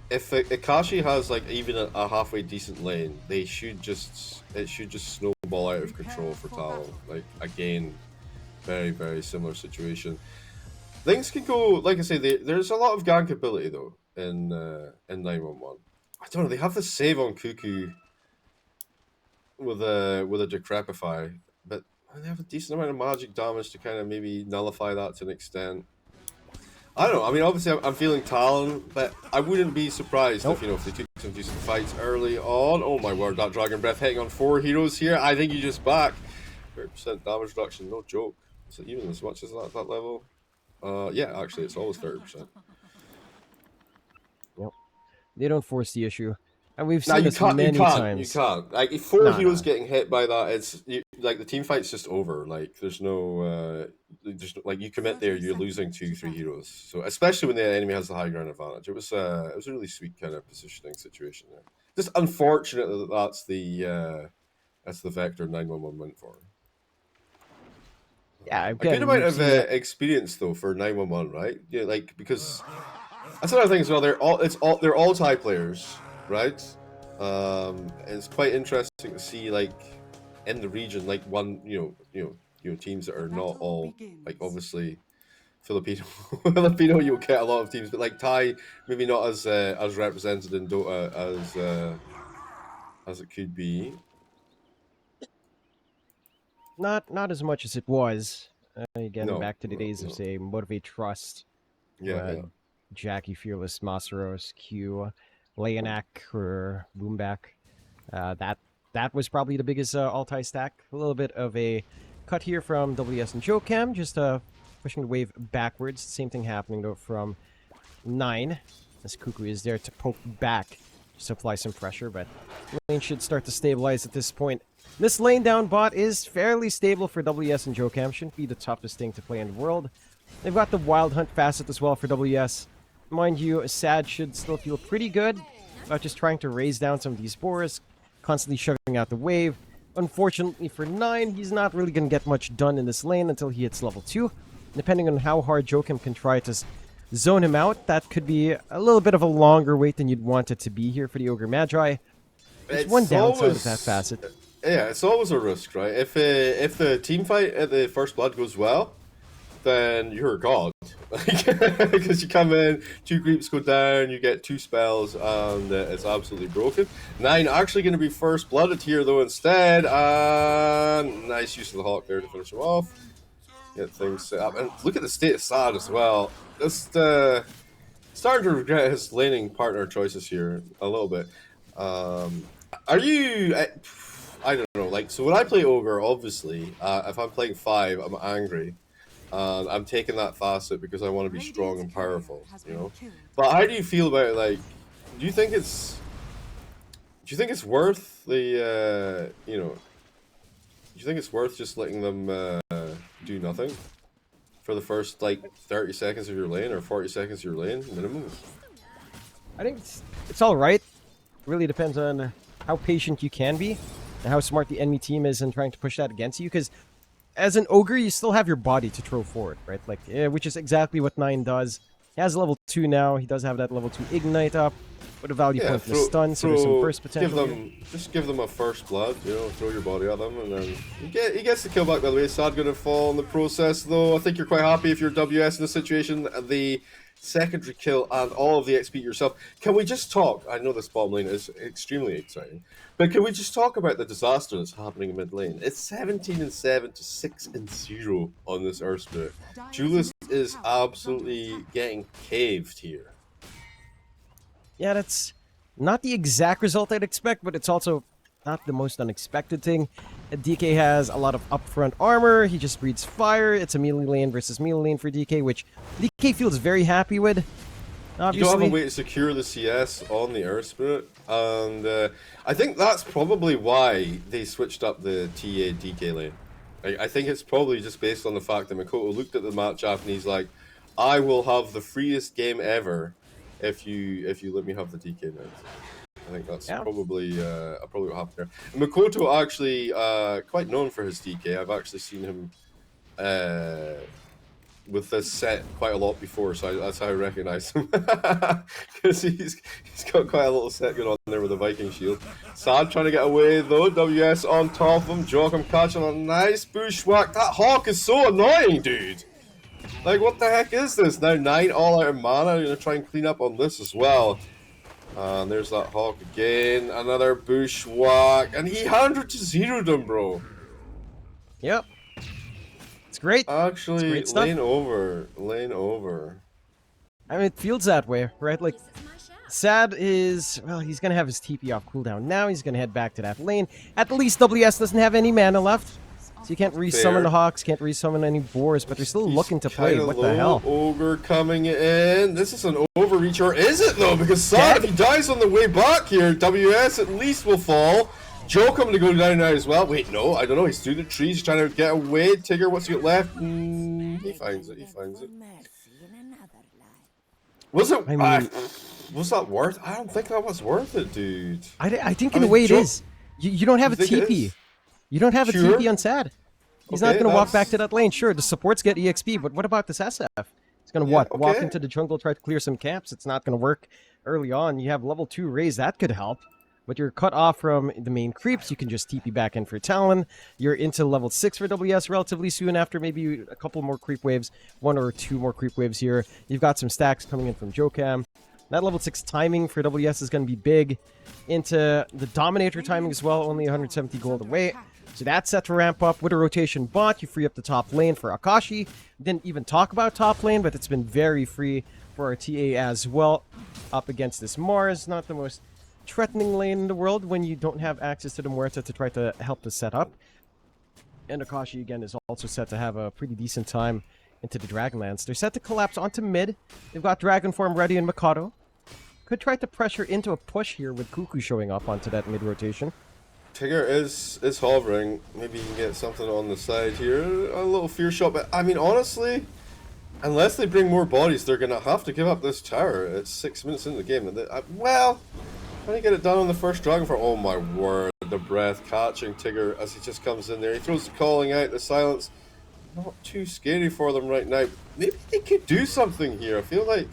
if Akashi has like even a halfway decent lane, it should just snowball out of control for Talon. Like, again, very, very similar situation. Things can go, like I say, there's a lot of gank ability though in 911. I don't know, they have the save on Cuckoo with a Decrepify, but they have a decent amount of magic damage to kind of maybe nullify that to an extent. I don't know. I mean, obviously, I'm feeling Talon, but I wouldn't be surprised if, you know, if they took some decent fights early on. Oh my word, that Dragon Breath hitting on 4 heroes here. I think you just back 30% damage reduction, no joke. Is it even as much as that level? Yeah, actually, it's always 30%. Yep. They don't force the issue. And we've Now seen this many times. You can't. Like, if 4 No, heroes no. getting hit by that, like the team fight's just over. Like, there's no, like you commit there, you're losing 2-3 heroes. So especially when the enemy has the high ground advantage, it was a really sweet kind of positioning situation there. Just unfortunate that that's the vector 911 went for. Yeah, A good again, amount we've of seen that. experience though for 911, right? Yeah, like because that's another thing as well. They're all Thai players, right? It's quite interesting to see like in the region, like teams that are not all like obviously Filipino. Filipino, you'll get a lot of teams, but like Thai, maybe not as represented in Dota as it could be. Not as much as it was. Again, No, back to the no, days of, no. say, Motivate Trust, who Yeah, yeah. had Jackie, Fearless, Masaros, Q, Leonak, or Boomback. That was probably the biggest all-tie stack. A little bit of a cut here from WS and Jocam, just pushing the wave backwards. Same thing happening though from 9, as Kuku is there to poke back, just to apply some pressure, but lane should start to stabilize at this point. This lane down bot is fairly stable for WS and Jocam. Shouldn't be the toughest thing to play in the world. They've got the Wild Hunt facet as well for WS. Mind you, Sad should still feel pretty good about just trying to raise down some of these boars, constantly shoving out the wave. Unfortunately for 9, he's not really going to get much done in this lane until he hits level 2. Depending on how hard Jocam can try to zone him out, that could be a little bit of a longer wait than you'd want it to be here for the Ogre Magi. There's one downside of that facet. Yeah, it's always a risk, right? If the team fight at the first blood goes well, then you're a god. Because you come in, 2 creeps go down, you get 2 spells, and it's absolutely broken. 9 actually going to be first blooded here, though, instead. Nice use of the Hawk there to finish him off. Get things set up. And look at the state of Sad as well. Just starting to regret his laning partner choices here a little bit. Are you... I don't know, like, so when I play Ogre, obviously, if I'm playing 5, I'm angry. I'm taking that facet because I want to be strong and powerful, you know? But how do you feel about it, like, do you think it's worth the, do you think it's worth just letting them do nothing for the first, like, 30 seconds of your lane or 40 seconds of your lane, minimum? I think it's all right. Really depends on how patient you can be and how smart the enemy team is in trying to push that against you, because as an Ogre, you still have your body to throw forward, right? Like, which is exactly what 9 does. He has level 2 now. He does have that level 2 Ignite up with a value point and a stun, so there's some burst potential. Just give them a first blood, throw your body at them, and then he gets the kill back, by the way. Sad gonna fall in the process, though. I think you're quite happy if you're WS in this situation. The secondary kill and all of the XP yourself. Can we just talk? I know this bottom lane is extremely exciting, but can we just talk about the disaster that's happening in mid lane? It's 17-7 to 6-0 on this Earth Spirit. Julius is absolutely getting caved here. Yeah, that's not the exact result I'd expect, but it's also not the most unexpected thing. DK has a lot of upfront armor. He just breathes fire. It's a melee lane versus melee lane for DK, which DK feels very happy with. Obviously, you don't have a way to secure the CS on the Earth Spirit, and I think that's probably why they switched up the TA DK lane. I think it's probably just based on the fact that Makoto looked at the matchup and he's like, I will have the freest game ever if you let me have the DK lane. I think that's probably what happened there. And Makoto actually quite known for his DK. I've actually seen him with this set quite a lot before, so that's how I recognize him. Because he's got quite a little set going on there with a Viking shield. Sad trying to get away though. WS on top of him. Joachim catching a nice bushwhack. That Hawk is so annoying, dude. Like, what the heck is this? Now 9 all out of mana. I'm gonna try and clean up on this as well. And there's that Hawk again. Another bushwhack. And he 100-0'd him, bro. Yep. great. Actually, great stuff. lane over. Lane over. I mean, it feels that way, right? Like, Sad is, well, he's going to have his TP off cooldown now. He's going to head back to that lane. At least WS doesn't have any mana left. So you can't resummon the Hawks, can't resummon any Boars, but they're still looking to play. What the hell? Ogre coming in. This is an overreach, or is it though? Because Sad, if he dies on the way back here, WS at least will fall. Joe coming to go down now as well. Wait, no, I don't know. He's through the trees, trying to get away. Tigger, what's he got left? He finds it. He finds it. Was it? I mean, was that worth? I don't think that was worth it, dude. I think in a way it is. You don't have a TP. You don't have a TP on Sad. He's not going to walk back to that lane. Sure, the supports get EXP, but what about this SF? He's going to walk into the jungle, try to clear some camps. It's not going to work early on. You have level 2 Raze. That could help. But you're cut off from the main creeps. You can just TP back in for Talon. You're into level 6 for WS relatively soon after maybe a couple more creep waves. 1 or 2 more creep waves here. You've got some stacks coming in from Jokam. That level 6 timing for WS is going to be big. Into the Dominator timing as well, only 170 gold away. So that's set to ramp up. With a rotation bot, you free up the top lane for Akashi. Didn't even talk about top lane, but it's been very free for our TA as well. Up against this Mars, not the most threatening lane in the world when you don't have access to the Muerta to try to help the setup. And Akashi, again, is also set to have a pretty decent time into the Dragonlance. They're set to collapse onto mid. They've got Dragon Form ready in Mikado. Could try to pressure into a push here with Cuckoo showing up onto that mid rotation. Tigger is hovering. Maybe you can get something on the side here. A little fear shot, but I mean, honestly, unless they bring more bodies, they're going to have to give up this tower. It's 6 minutes into the game. And well, trying to get it done on the first Dragon Form. Oh my word, the breath catching Tigger as he just comes in there. He throws the calling out, the silence. Not too scary for them right now. Maybe they could do something here. I feel like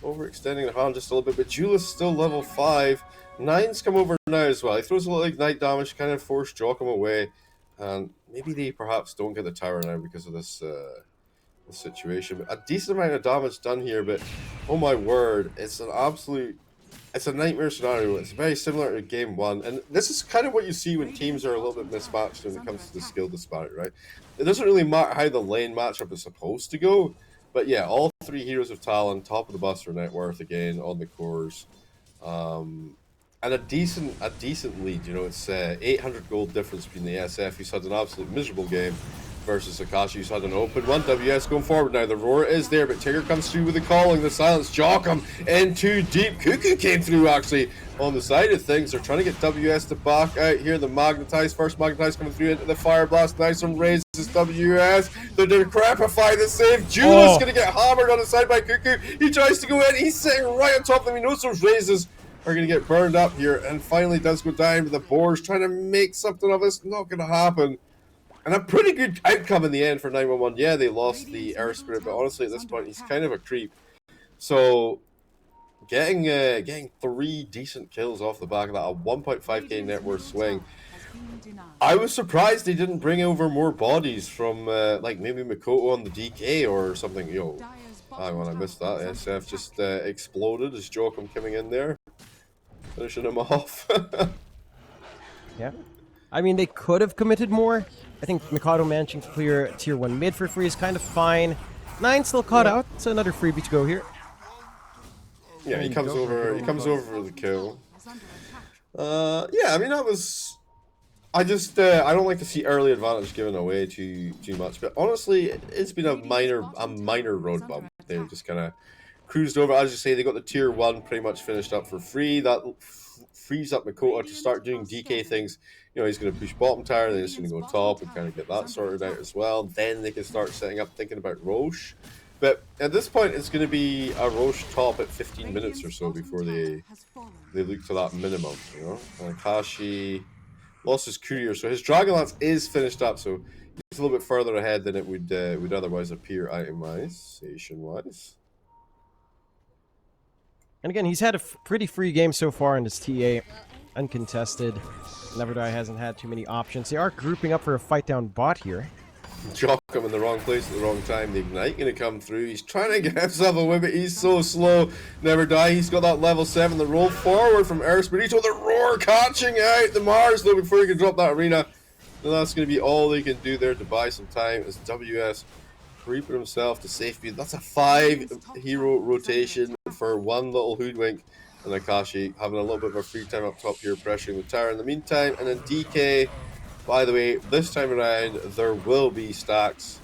overextending the hand just a little bit, but Julius still level 5. Nine's come over now as well. He throws a little ignite damage, kind of force Joachim away. And maybe they perhaps don't get the tower now because of this situation. But a decent amount of damage done here, but oh my word, it's a nightmare scenario. It's very similar to game 1. And this is kind of what you see when teams are a little bit mismatched when it comes to the skill disparity, right? It doesn't really matter how the lane matchup is supposed to go. But yeah, all 3 heroes of Talon, top of the Buster net worth again on the cores. And a decent lead, you know, it's 800 gold difference between the SF, who's had an absolute miserable game, versus Akashi, who's had an open one. WS going forward now. The roar is there, but Tigger comes through with the calling, the silence. Joachim in too deep. Cuckoo came through actually on the side of things. They're trying to get WS to back out here. The magnetize, first magnetize coming through into the fire blast. Nice one raises WS. They're going to crapify the save. Julius going to get hammered on the side by Cuckoo. He tries to go in. He's sitting right on top of them. He knows those raises are going to get burned up here, and finally does go down, but the Boars trying to make something of this. Not going to happen. And a pretty good outcome in the end for 911. Yeah, they lost the Air Spirit, but honestly at this point he's kind of a creep. So getting 3 decent kills off the back of that, a 1.5k net worth swing. I was surprised they didn't bring over more bodies from like maybe Mikoto on the DK or something. Yo, hang on, I missed that. SF just exploded as Joachim coming in there, finishing him off. Yeah. I mean, they could have committed more. I think Mikado managing to clear tier 1 mid for free is kind of fine. 9 still caught out. It's another freebie to go here. Yeah, he comes over for the kill. Yeah, I mean, that was... I don't like to see early advantage given away too much, but honestly, it's been a minor road bump. They just kind of cruised over. As you say, they got the tier 1 pretty much finished up for free. That frees up Mikoto to start doing DK things. You know, he's going to push bottom tower, then he's going to go top and kind of get that sorted out as well. Then they can start setting up, thinking about Roche. But at this point, it's going to be a Roche top at 15 minutes or so before they look to that minimum, you know. And Akashi lost his courier, so his Dragonlance is finished up, so he's a little bit further ahead than it would otherwise appear itemization-wise. And again, he's had a pretty free game so far in his TA. Uncontested. Never Die hasn't had too many options. They are grouping up for a fight down bot here. Joachim in the wrong place at the wrong time. The Ignite going to come through. He's trying to get himself a whip, but he's so slow. Never Die. He's got that level 7. The roll forward from Airspeed. He's with the roar catching out the Mars, though, before he can drop that arena. And that's going to be all they can do there to buy some time as WS creeping himself to safety. That's a 5-hero rotation for one little hoodwink. And Akashi having a little bit of a free time up top here, pressuring the tower in the meantime. And then DK, by the way, this time around, there will be stacks.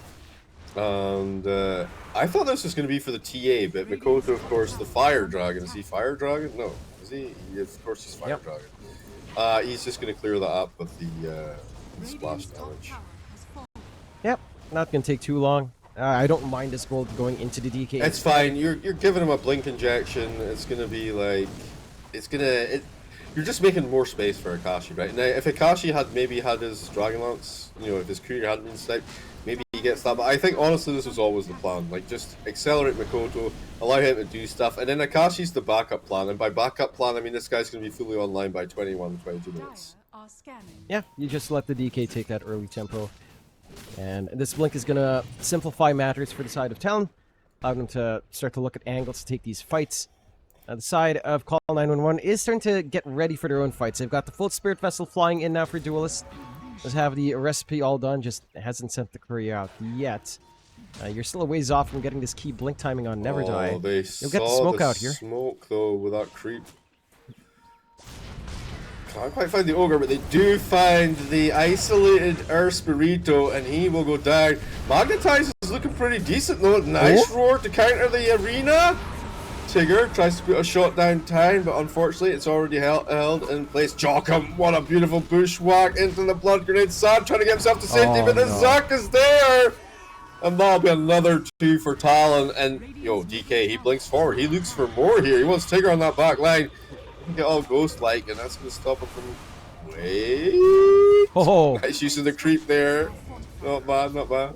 And I thought this was going to be for the TA, but Mikoto, of course, the Fire Dragon. Is he Fire Dragon? No. Is he? Of course he's Fire Dragon. He's just going to clear that up with the splash damage. Yep, not going to take too long. I don't mind this gold going into the DK. It's fine. You're giving him a blink injection. It's going to be like... You're just making more space for Akashi, right? Now, if Akashi had maybe had his Dragon Lance, you know, if his courier hadn't been sniped, maybe he gets that. But I think, honestly, this was always the plan. Like, just accelerate Mikoto, allow him to do stuff, and then Akashi's the backup plan. And by backup plan, I mean this guy's going to be fully online by 21, 22 minutes. Yeah, you just let the DK take that early tempo. And this blink is going to simplify matters for the side of Talon, allow them to start to look at angles to take these fights. The side of Call911 is starting to get ready for their own fights. They've got the full Spirit Vessel flying in now for Duelist. Let's have the recipe all done, just hasn't sent the courier out yet. You're still a ways off from getting this key blink timing on Never Die. You'll get the smoke out here. Smoke, though, with that creep. Can't quite find the Ogre, but they do find the isolated Spirito, and he will go down. Magnetize is looking pretty decent, though. Nice roar to counter the arena. Tigger tries to put a shot downtown, but unfortunately it's already held in place. Jokum, what a beautiful bushwhack into the blood grenade. Sad trying to get himself to safety, but the Zuck is there! And that'll be another 2 for Talon. And, yo, DK, he blinks forward. He looks for more here. He wants Tigger on that back line. He can get all ghost-like, and that's going to stop him from... Wait... Oh! Nice use of the creep there. Not bad, not bad.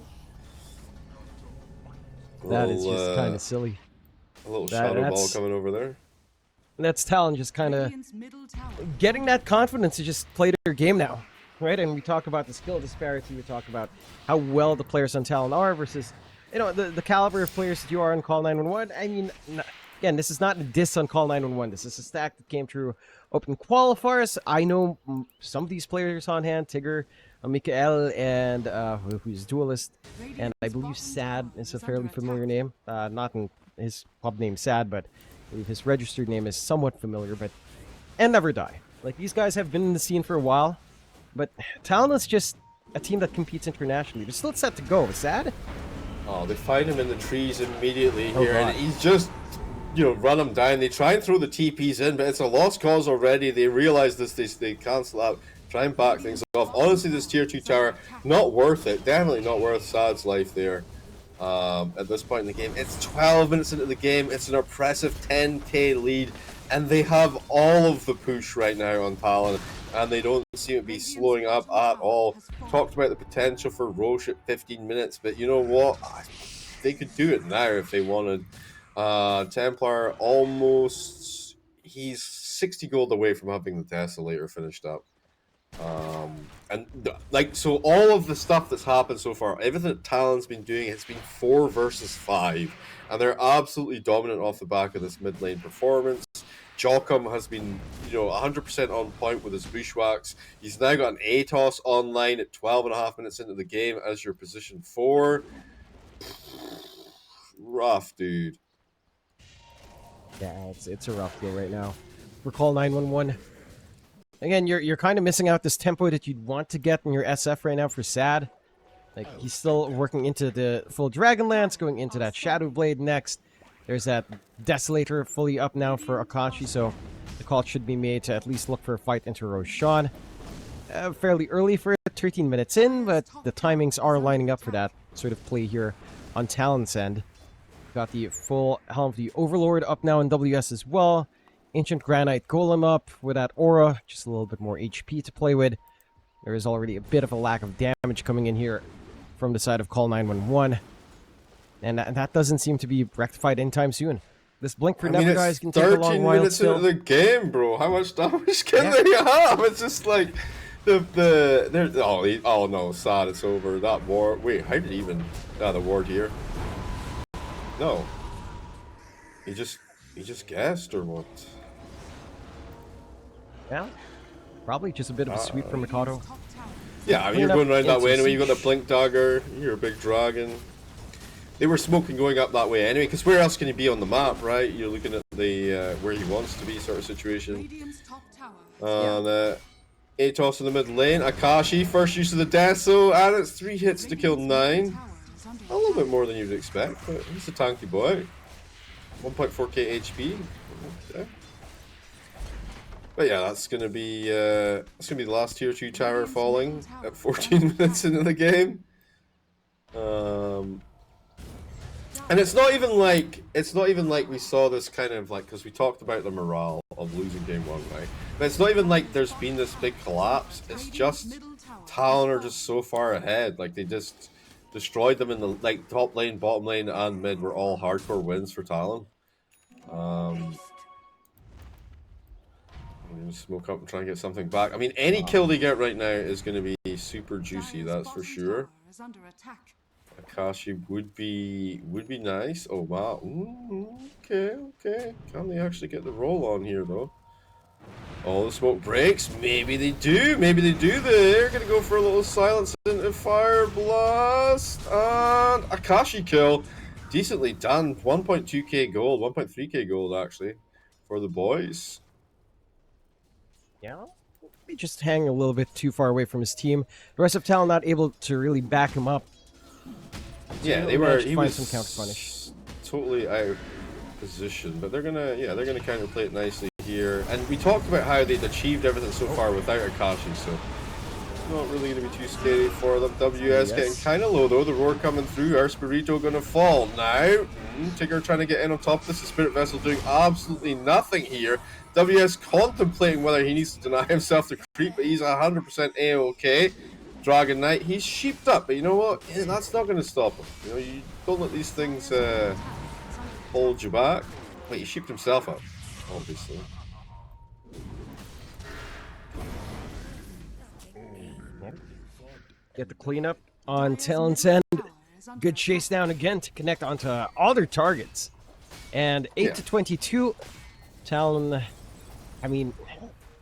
That is just kind of silly. A little shadow ball coming over there. That's Talon just kind of getting that confidence to just play their game now, right? And we talk about the skill disparity. We talk about how well the players on Talon are versus, you know, the caliber of players that you are on Call911. I mean, again, this is not a diss on Call911. This is a stack that came through open qualifiers. I know some of these players on hand, Tigger, Mikael, and who's Duelist, and I believe Sad is a fairly familiar name. Not in his pub name Sad, but I believe his registered name is somewhat familiar, and Never Die. Like, these guys have been in the scene for a while, but Talon is just a team that competes internationally. They're still set to go. Sad? Oh, they find him in the trees immediately here, and he's just, you know, run him down. They try and throw the TPs in, but it's a lost cause already. They realize this, they cancel out, try and back things off. Honestly, this tier 2 tower, not worth it. Definitely not worth Sad's life there. At this point in the game, it's 12 minutes into the game. It's an impressive 10k lead, and they have all of the push right now on Talon, and they don't seem to be slowing up at all. Talked about the potential for Roche at 15 minutes, but you know what? They could do it now if they wanted. Templar almost, he's 60 gold away from having the Desolator finished up. So all of the stuff that's happened so far, everything that Talon's been doing has been 4 versus 5, and they're absolutely dominant off the back of this mid lane performance. Jokum has been, you know, 100% on point with his bushwhacks. He's now got an Atos online at 12.5 minutes into the game as your position 4. Rough, dude. Yeah, it's a rough deal right now for Call911. Again, you're kind of missing out this tempo that you'd want to get in your SF right now for Sad. Like, he's still working into the full Dragonlance, going into that Shadow Blade next. There's that Desolator fully up now for Akashi, so the call should be made to at least look for a fight into Roshan. Fairly early for it, 13 minutes in, but the timings are lining up for that sort of play here on Talon's end. Got the full Helm of the Overlord up now in WS as well. Ancient Granite Golem up with that aura, just a little bit more HP to play with. There is already a bit of a lack of damage coming in here from the side of Call911. And that doesn't seem to be rectified anytime soon. This blink for Never Die is going to take a long while 13 minutes still. into the game, bro. How much damage can they have? It's just like oh no, Sad, it's over. That ward. Wait, how did he even? The ward here. No. He just guessed or what? Yeah, probably just a bit of a sweep from Mikado. Yeah, I mean, you're Clean up going around that into way anyway. You got the siege. blink dagger. You're a big dragon. They were smoking going up that way anyway, because where else can he be on the map, right? You're looking at the where he wants to be sort of situation. Yeah. And Atos in the mid lane. Akashi, first use of the Deso, and it's 3 hits to kill 9. A little bit more than you'd expect, but he's a tanky boy. 1.4k HP. Okay. But yeah, that's gonna be the last tier 2 tower falling at 14 minutes into the game. And it's not even like we saw this kind of like, because we talked about the morale of losing game 1, right? But it's not even like there's been this big collapse. It's just Talon are just so far ahead. Like they just destroyed them in the like top lane, bottom lane, and mid were all hardcore wins for Talon. I'm gonna smoke up and try and get something back. I mean, any kill they get right now is going to be super juicy, that's for sure. Akashi would be nice. Oh wow. Okay. Can they actually get the roll on here though? Oh, the smoke breaks. Maybe they do. They're gonna go for a little silence into fire blast and Akashi kill. Decently done. 1.2k gold, 1.3k gold actually for the boys. Yeah. He just hang a little bit too far away from his team. The rest of Talon not able to really back him up. Yeah, he was some counter punish. Totally out of position, but they're gonna counterplay it nicely here. And we talked about how they'd achieved everything so far without Akashi, so not really gonna be too scary for them. WS getting kind of low though. The roar coming through. Our Spirito gonna fall now. Tigger trying to get in on top of this. The Spirit Vessel doing absolutely nothing here. WS contemplating whether he needs to deny himself the creep, but he's 100% A-OK. Dragon Knight, he's sheeped up, but you know what? Yeah, that's not going to stop him. You know, you don't let these things hold you back. Wait, he sheeped himself up, obviously. Get the cleanup on Talon's end. Good chase down again to connect onto all their targets. And 8 to 22, Talon, I mean,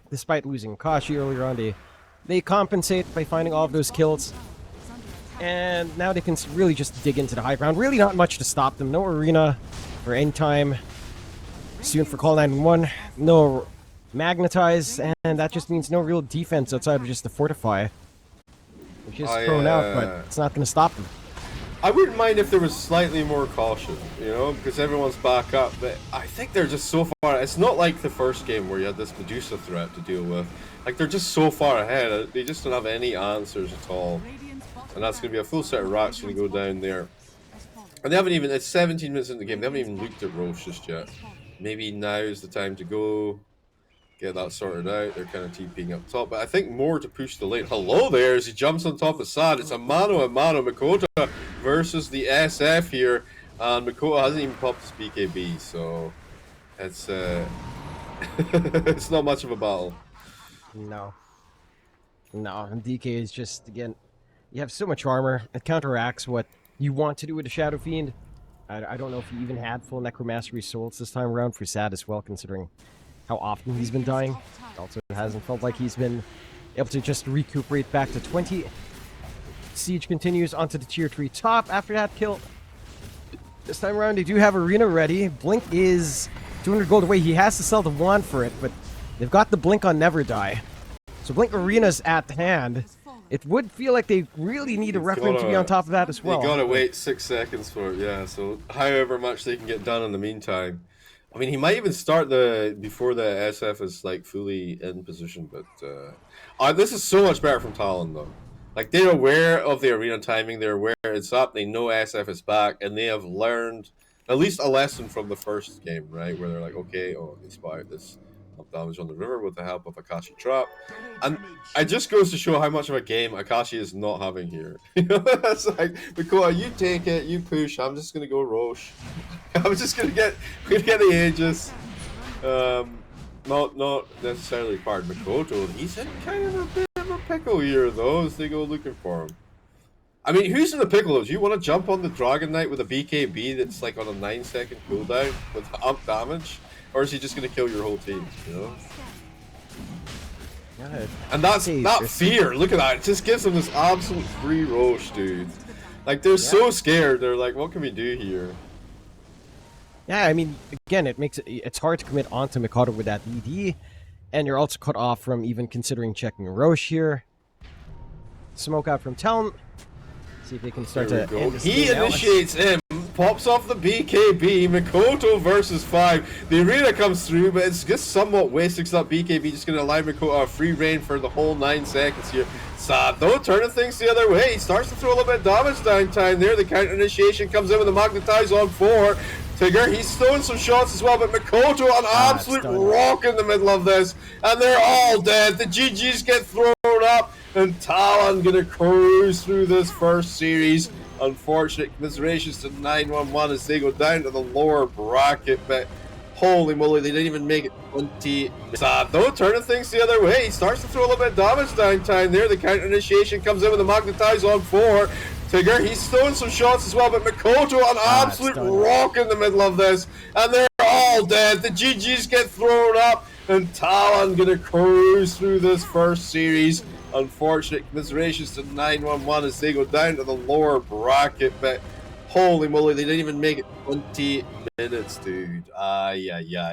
despite losing Kashi earlier on, they compensate by finding all of those kills. And now they can really just dig into the high ground. Really not much to stop them. No arena or end time soon for Call911. No magnetize, and that just means no real defense outside of just the fortify. Which is thrown out, but it's not going to stop them. I wouldn't mind if there was slightly more caution, you know, because everyone's back up, but I think they're just so far. It's not like the first game where you had this Medusa threat to deal with. Like, they're just so far ahead, they just don't have any answers at all. And that's going to be a full set of racks going to go down there. And they haven't even, it's 17 minutes into the game, they haven't even looked at Roche just yet. Maybe now is the time to go. Get that sorted out. They're kind of TPing up top, but I think more to push the lane. Hello there as he jumps on top of Sad. It's a mano Makota versus the SF here, and Makota hasn't even popped his BKB, so it's it's not much of a battle. No, and DK is just, again, you have so much armor. It counteracts what you want to do with the Shadow Fiend. I don't know if he even had full Necromastery Souls this time around for Sad as well, considering how often he's been dying. Also, it hasn't felt like he's been able to just recuperate back to 20. Siege continues onto the tier 3 top after that kill. This time around, they do have Arena ready. Blink is 200 gold away. He has to sell the wand for it, but they've got the Blink on Never Die. So Blink Arena's at hand. It would feel like they really need a Referent to be on top of that as well. You gotta wait 6 seconds for it, yeah. So however much they can get done in the meantime. I mean, he might even start before the SF is like fully in position, but this is so much better from Talon though. Like, they're aware of the arena timing, they're aware it's up, they know SF is back, and they have learned at least a lesson from the first game, right? Where they're like, okay, they spotted this damage on the river with the help of Akashi Trap. And it just goes to show how much of a game Akashi is not having here. You know, it's like, Makota, you take it, you push, I'm just gonna go Roche. I'm just gonna get the Aegis. Not necessarily required. Makoto, he's in kind of a bit of a pickle here though, as they go looking for him. I mean, who's in the pickle? Do you want to jump on the Dragon Knight with a BKB that's like on a 9-second cooldown with up damage? Or is he just going to kill your whole team, you know? Yeah, And that's Jeez, that there's- fear. Look at that. It just gives them this absolute free roast, dude. Like, they're so scared. They're like, what can we do here? Yeah, I mean, again, it's hard to commit onto Mikado with that ED, and you're also cut off from even considering checking Roche here. Smoke out from Talon. See if they can start There to we go. end this He game now. initiates him, pops off the BKB, Mikoto versus 5. The arena comes through, but it's just somewhat wasted because that BKB just going to allow Mikoto a free reign for the whole 9 seconds here. Sad though, turning things the other way. He starts to throw a little bit of damage downtime there. The counter initiation comes in with the Magnetize on 4. Tigger, he's throwing some shots as well, but Mikoto an absolute rock in the middle of this, and they're all dead. The GGs get thrown up, and Talon gonna cruise through this first series. Unfortunate commiserations to 911 as they go down to the lower bracket, but holy moly, they didn't even make it 20. Sad though, turning things the other way. He starts to throw a little bit of damage downtime there. The counter initiation comes in with the Magnetize on 4. Tigger, he's throwing some shots as well, but Mikoto an absolute rock in the middle of this, and they're all dead. The GGs get thrown up, and Talon gonna cruise through this first series. Unfortunate commiserations to 911 as they go down to the lower bracket, but holy moly, they didn't even make it 20 minutes, dude. Ay, ay, ay.